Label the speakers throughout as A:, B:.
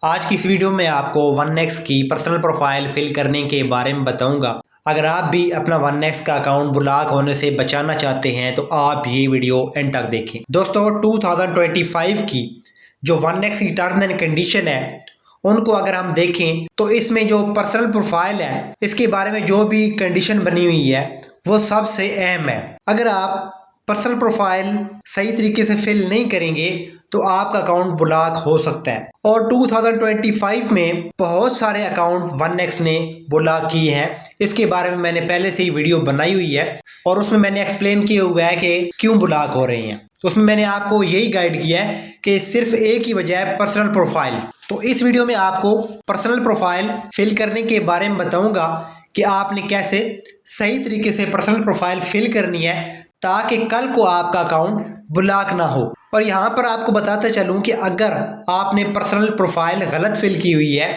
A: आज की इस वीडियो में आपको OneX की पर्सनल प्रोफाइल फिल करने के बारे में बताऊंगा। अगर आप भी अपना OneX का अकाउंट ब्लॉक होने से बचाना चाहते हैं तो आप ये वीडियो एंड तक देखें। दोस्तों 2025 की जो OneX की टर्म एंड कंडीशन है उनको अगर हम देखें तो इसमें जो पर्सनल प्रोफाइल है इसके बारे में जो भी कंडीशन बनी हुई है वो सबसे अहम है। अगर आप पर्सनल प्रोफाइल सही तरीके से फिल नहीं करेंगे तो आपका अकाउंट ब्लॉक हो सकता है। और 2025 में बहुत सारे अकाउंट OneX ने ब्लॉक किए हैं। इसके बारे में मैंने पहले से ही वीडियो बनाई हुई है और उसमें मैंने एक्सप्लेन किया हुआ है कि क्यों ब्लॉक हो रहे हैं। तो उसमें मैंने आपको यही गाइड किया है कि सिर्फ एक ही वजह है, पर्सनल प्रोफाइल। तो इस वीडियो में आपको पर्सनल प्रोफाइल फिल करने के बारे में बताऊंगा कि आपने कैसे सही तरीके से पर्सनल प्रोफाइल फिल करनी है ताकि कल को आपका अकाउंट ब्लॉक ना हो। और यहाँ पर आपको बताते चलूँ कि अगर आपने पर्सनल प्रोफाइल गलत फिल की हुई है,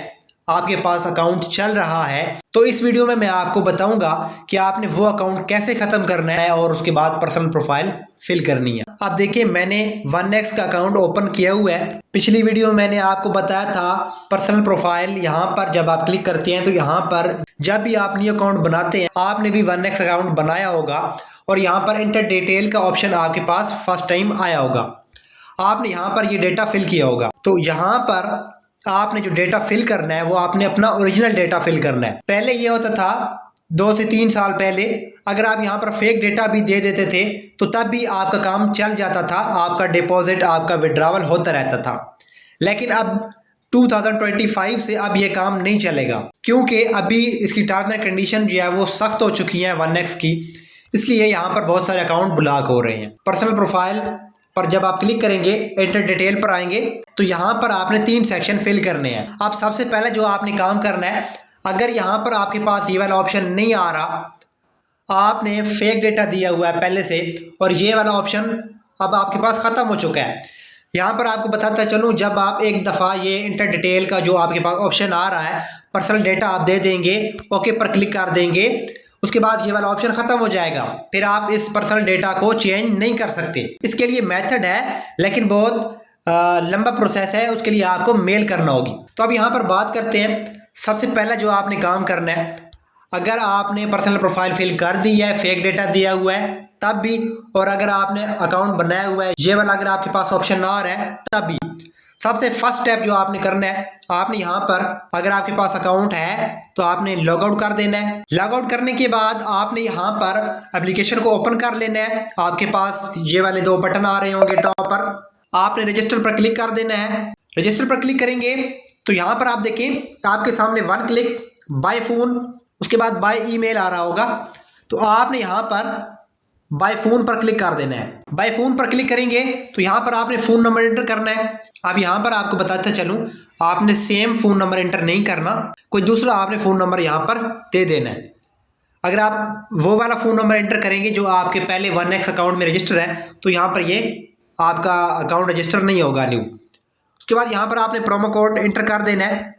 A: आपके पास अकाउंट चल रहा है, तो इस वीडियो में मैं आपको बताऊंगा कि आपने वो अकाउंट कैसे ख़त्म करना है और उसके बाद पर्सनल प्रोफाइल फिल करनी है। अब देखिए मैंने OneX का अकाउंट ओपन किया हुआ है। पिछली वीडियो में मैंने आपको बताया था पर्सनल प्रोफाइल यहाँ पर जब आप क्लिक करते हैं तो यहाँ पर जब भी आप न्यू अकाउंट बनाते हैं आपने भी OneX अकाउंट बनाया होगा और यहाँ पर इंटर डिटेल का ऑप्शन आपके पास फर्स्ट टाइम आया होगा। आपने यहाँ पर ये डेटा फिल किया होगा। तो यहाँ पर आपने जो डेटा फिल करना है वो आपने अपना ओरिजिनल डेटा फिल करना है। पहले ये होता था 2 से 3 साल पहले अगर आप यहाँ पर फेक डेटा भी दे देते थे तो तब भी आपका काम चल जाता था, आपका डिपॉजिट आपका विड्रॉवल होता रहता था। लेकिन अब 2025 से अब ये काम नहीं चलेगा क्योंकि अभी इसकी टर्म एंड कंडीशन जो है वो सख्त हो चुकी है OneX की, इसलिए यहाँ पर बहुत सारे अकाउंट ब्लॉक हो रहे हैं। पर्सनल प्रोफाइल पर जब आप क्लिक करेंगे एंटर डिटेल पर आएंगे तो यहाँ पर आपने 3 सेक्शन फिल करने हैं। अब सबसे पहले जो आपने काम करना है, अगर यहाँ पर आपके पास ये वाला ऑप्शन नहीं आ रहा, आपने फेक डेटा दिया हुआ है पहले से और ये वाला ऑप्शन अब आपके पास ख़त्म हो चुका है। यहाँ पर आपको बताता चलूँ, जब आप एक दफ़ा ये इंटर डिटेल का जो आपके पास ऑप्शन आ रहा है, पर्सनल डेटा आप दे देंगे, ओके पर क्लिक कर देंगे, उसके बाद ये वाला ऑप्शन ख़त्म हो जाएगा। फिर आप इस पर्सनल डेटा को चेंज नहीं कर सकते। इसके लिए मेथड है लेकिन बहुत लंबा प्रोसेस है, उसके लिए आपको मेल करना होगी। तो अब यहाँ पर बात करते हैं। सबसे पहला जो आपने काम करना है, अगर आपने पर्सनल प्रोफाइल फिल कर दी है, फेक डेटा दिया हुआ है तब भी, और अगर आपने अकाउंट बनाया हुआ है ये वाला अगर आपके पास ऑप्शन ना आ रहा है तब भी, सबसे फर्स्ट स्टेप जो आपने करना है, आपने यहाँ पर अगर आपके पास अकाउंट है तो आपने लॉग आउट कर देना है। लॉग आउट करने के बाद आपने यहाँ पर एप्लीकेशन को ओपन कर लेना है। आपके पास ये वाले 2 बटन आ रहे होंगे टॉप पर, आपने रजिस्टर पर क्लिक कर देना है। रजिस्टर पर क्लिक करेंगे तो यहाँ पर आप देखें आपके सामने 1 क्लिक बाय फोन, उसके बाद बाय ईमेल आ रहा होगा। तो आपने यहाँ पर बाय फोन पर क्लिक कर देना है। बाय फोन पर क्लिक करेंगे तो यहाँ पर आपने फ़ोन नंबर एंटर करना है। अब यहाँ पर आपको बताते चलूँ, आपने सेम फ़ोन नंबर एंटर नहीं करना, कोई दूसरा आपने फ़ोन नंबर यहाँ पर दे देना है। अगर आप वो वाला फ़ोन नंबर एंटर करेंगे जो आपके पहले OneX अकाउंट में रजिस्टर है तो यहाँ पर ये आपका अकाउंट रजिस्टर नहीं होगा न्यू। उसके बाद यहाँ पर आपने प्रोमो कोड एंटर कर देना है,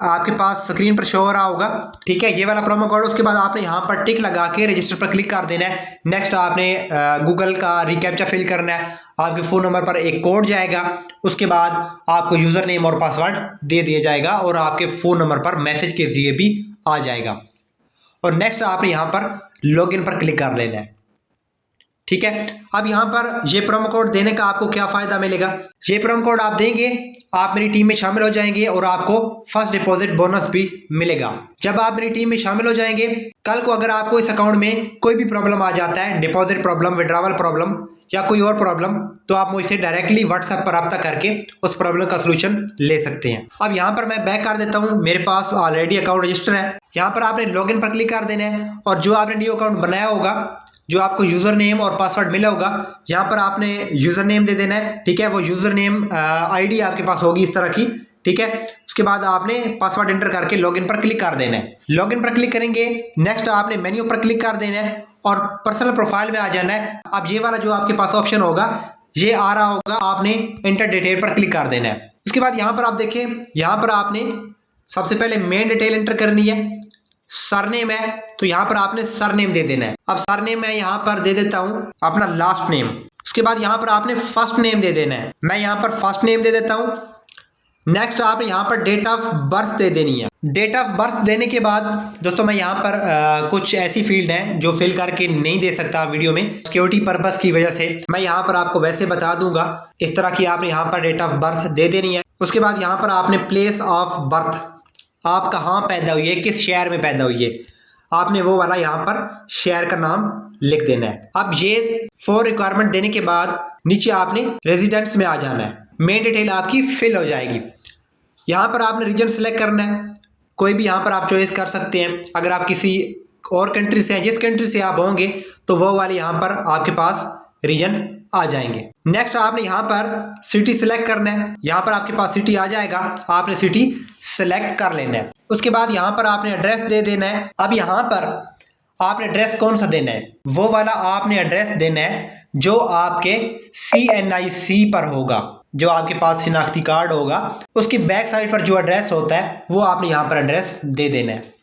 A: आपके पास स्क्रीन पर शो हो रहा होगा, ठीक है, ये वाला प्रोमो कोड। उसके बाद आपने यहाँ पर टिक लगा के रजिस्टर पर क्लिक कर देना है। नेक्स्ट आपने गूगल का रिकैप्चा फिल करना है। आपके फ़ोन नंबर पर एक कोड जाएगा, उसके बाद आपको यूज़र नेम और पासवर्ड दे दिया जाएगा और आपके फ़ोन नंबर पर मैसेज के जरिए भी आ जाएगा। और नेक्स्ट आपने यहाँ पर लॉगिन पर क्लिक कर लेना है, ठीक है। अब यहाँ पर ये प्रोमो कोड देने का आपको क्या फ़ायदा मिलेगा, ये प्रोमो कोड आप देंगे आप मेरी टीम में शामिल हो जाएंगे और आपको फर्स्ट डिपॉजिट बोनस भी मिलेगा। जब आप मेरी टीम में शामिल हो जाएंगे, कल को अगर आपको इस अकाउंट में कोई भी प्रॉब्लम आ जाता है, डिपॉजिट प्रॉब्लम, विड्रॉवल प्रॉब्लम या कोई और प्रॉब्लम, तो आप मुझसे डायरेक्टली व्हाट्सएप पर रब्ता करके उस प्रॉब्लम का सलूशन ले सकते हैं। अब यहाँ पर मैं बैक कर देता हूँ, मेरे पास ऑलरेडी अकाउंट रजिस्टर है। यहाँ पर आपने लॉगिन पर क्लिक कर देना है और जो आपने न्यू अकाउंट बनाया होगा, जो आपको यूज़र नेम और पासवर्ड मिला होगा, यहाँ पर आपने यूज़र नेम दे देना है, ठीक है। वो यूज़र नेम आईडी आपके पास होगी इस तरह की, ठीक है। उसके बाद आपने पासवर्ड एंटर करके लॉगिन पर क्लिक कर देना है। लॉगिन पर क्लिक करेंगे, नेक्स्ट आपने मेन्यू पर क्लिक कर देना है और पर्सनल प्रोफाइल में आ जाना है। अब ये वाला जो आपके पास ऑप्शन होगा ये आ रहा होगा, आपने एंटर डिटेल पर क्लिक कर देना है। उसके बाद यहाँ पर आप देखें, यहाँ पर आपने सबसे पहले मेन डिटेल एंटर करनी है। सरनेम है तो यहाँ पर आपने सरनेम दे देना है। अब सरनेम मैं यहाँ पर दे देता हूँ अपना लास्ट नेम। उसके बाद यहाँ पर आपने फर्स्ट नेम दे देना है। मैं यहाँ पर फर्स्ट नेम दे देता हूँ। नेक्स्ट आपने यहाँ पर डेट ऑफ बर्थ दे देनी है। डेट ऑफ बर्थ देने के बाद दोस्तों मैं यहाँ पर कुछ ऐसी फील्ड हैं जो फिल करके नहीं दे सकता वीडियो में, सिक्योरिटी पर्पस की वजह से मैं यहाँ पर आपको वैसे बता दूंगा। इस तरह की आपने यहाँ पर डेट ऑफ बर्थ दे देनी है। उसके बाद यहाँ पर आपने प्लेस ऑफ बर्थ, आप कहाँ पैदा हुई है, किस शहर में पैदा हुई है, आपने वो वाला यहाँ पर शहर का नाम लिख देना है। अब ये 4 रिक्वायरमेंट देने के बाद नीचे आपने रेजिडेंट्स में आ जाना है। मेन डिटेल आपकी फिल हो जाएगी। यहाँ पर आपने रीजन सेलेक्ट करना है, कोई भी यहाँ पर आप चॉइस कर सकते हैं। अगर आप किसी और कंट्री से हैं, जिस कंट्री से आप होंगे तो वो वाले यहाँ पर आपके पास रीजन आ जाएंगे। नेक्स्ट आपने यहाँ पर सिटी सिलेक्ट करना है। यहाँ पर आपके पास सिटी आ जाएगा, आपने सिटी सिलेक्ट कर लेना है। उसके बाद यहाँ पर आपने एड्रेस दे देना है। अब यहाँ पर आपने एड्रेस कौन सा देना है, वो वाला आपने एड्रेस देना है जो आपके CNIC पर होगा, जो आपके पास शिनाख्ती कार्ड होगा उसकी बैक साइड पर जो एड्रेस होता है वो आपने यहाँ पर एड्रेस दे देना है।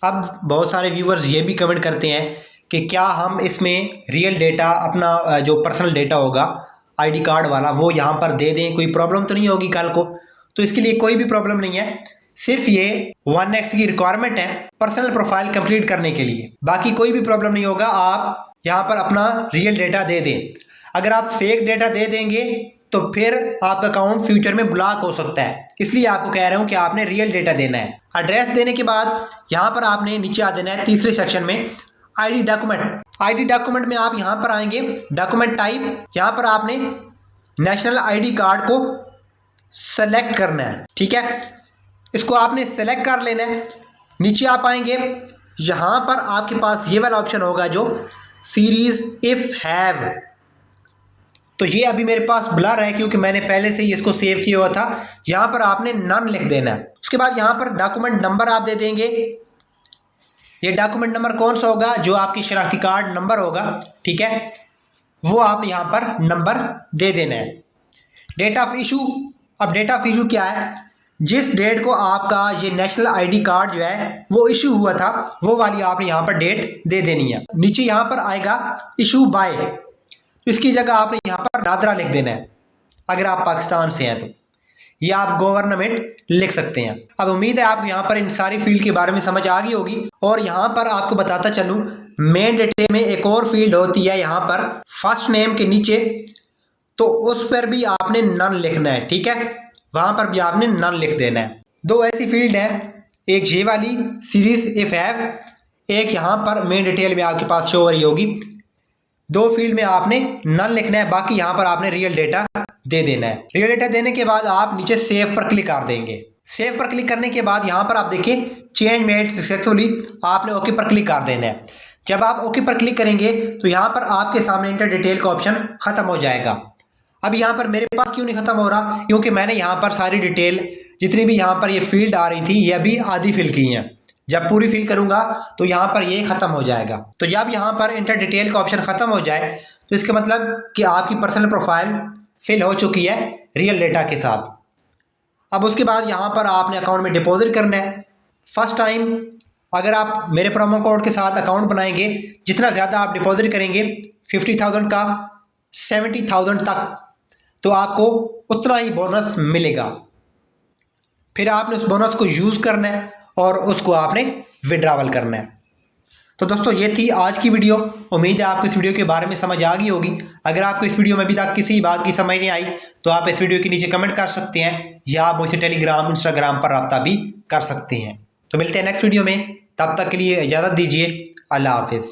A: अब बहुत सारे व्यूवर्स ये भी कमेंट करते हैं कि क्या हम इसमें रियल डेटा, अपना जो पर्सनल डेटा होगा ID कार्ड वाला, वो यहाँ पर दे दें, कोई प्रॉब्लम तो नहीं होगी कल को? तो इसके लिए कोई भी प्रॉब्लम नहीं है, सिर्फ ये 1x की रिक्वायरमेंट है पर्सनल प्रोफाइल कंप्लीट करने के लिए, बाकी कोई भी प्रॉब्लम नहीं होगा। आप यहाँ पर अपना रियल डेटा दे दें। अगर आप फेक डेटा दे देंगे तो फिर आपका अकाउंट फ्यूचर में ब्लॉक हो सकता है, इसलिए आपको कह रहा हूँ कि आपने रियल डेटा देना है। एड्रेस देने के बाद यहाँ पर आपने नीचे आ देना है तीसरे सेक्शन में ID डॉक्यूमेंट। ID डॉक्यूमेंट में आप यहाँ पर आएंगे, डॉक्यूमेंट टाइप, यहाँ पर आपने नेशनल ID कार्ड को सेलेक्ट करना है। ठीक है, इसको आपने सेलेक्ट कर लेना है। नीचे आप आएंगे, यहाँ पर आपके पास ये वाला ऑप्शन होगा जो सीरीज इफ हैव, तो ये अभी मेरे पास ब्लर है क्योंकि मैंने पहले से ही इसको सेव किया हुआ था। यहाँ पर आपने नन लिख देना है। उसके बाद यहाँ पर डॉक्यूमेंट नंबर आप दे देंगे। ये डॉक्यूमेंट नंबर कौन सा होगा, जो आपकी शनाख्ती कार्ड नंबर होगा, ठीक है, वो आपने यहाँ पर नंबर दे देना है। डेट ऑफ इशू, अब डेट ऑफ इशू क्या है, जिस डेट को आपका ये नेशनल ID कार्ड जो है वो इशू हुआ था वो वाली आपने यहाँ पर डेट दे देनी है। नीचे यहाँ पर आएगा इशू बाय, इसकी जगह आपने यहाँ पर नादरा लिख देना है। अगर आप पाकिस्तान से हैं तो या आप गवर्नमेंट लिख सकते हैं। अब उम्मीद है आपको यहाँ पर इन सारी फील्ड के बारे में समझ आ गई होगी। और यहाँ पर आपको बताता चलूँ, मेन डिटेल में एक और फील्ड होती है यहाँ पर फर्स्ट नेम के नीचे, तो उस पर भी आपने नन लिखना है। ठीक है, वहाँ पर भी आपने नन लिख देना है। 2 ऐसी फील्ड है, एक ये वाली सीरीज इफ हैव, एक यहाँ पर मेन डिटेल में आपके पास शो हो रही होगी। 2 फील्ड में आपने नन लिखना है, बाकी यहाँ पर आपने रियल डेटा दे देना है। रियल डेटा देने के बाद आप नीचे सेव पर क्लिक कर देंगे। सेव पर क्लिक करने के बाद यहाँ पर आप देखिए चेंज मेड सक्सेसफुली, आपने ओके पर क्लिक कर देना है। जब आप ओके पर क्लिक करेंगे तो यहाँ पर आपके सामने इंटर डिटेल का ऑप्शन खत्म हो जाएगा। अब यहाँ पर मेरे पास क्यों नहीं खत्म हो रहा, क्योंकि मैंने यहाँ पर सारी डिटेल जितनी भी यहाँ पर ये फील्ड आ रही थी ये अभी आधी फिल की हैं। जब पूरी फिल करूँगा तो यहाँ पर ये ख़त्म हो जाएगा। तो जब यहाँ पर इंटर डिटेल का ऑप्शन ख़त्म हो जाए तो इसका मतलब कि आपकी पर्सनल प्रोफाइल फिल हो चुकी है रियल डेटा के साथ। अब उसके बाद यहाँ पर आपने अकाउंट में डिपॉजिट करना है। फर्स्ट टाइम अगर आप मेरे प्रोमो कोड के साथ अकाउंट बनाएंगे, जितना ज़्यादा आप डिपॉजिट करेंगे 50,000 का 70,000 तक, तो आपको उतना ही बोनस मिलेगा। फिर आपने उस बोनस को यूज़ करना है और उसको आपने विड्रॉवल करना है। तो दोस्तों ये थी आज की वीडियो। उम्मीद है आपको इस वीडियो के बारे में समझ आ गई होगी। अगर आपको इस वीडियो में अभी तक किसी बात की समझ नहीं आई तो आप इस वीडियो के नीचे कमेंट कर सकते हैं या आप मुझसे टेलीग्राम, इंस्टाग्राम पर रब्ता भी कर सकते हैं। तो मिलते हैं नेक्स्ट वीडियो में, तब तक के लिए इजाज़त दीजिए। अल्लाह हाफिज़।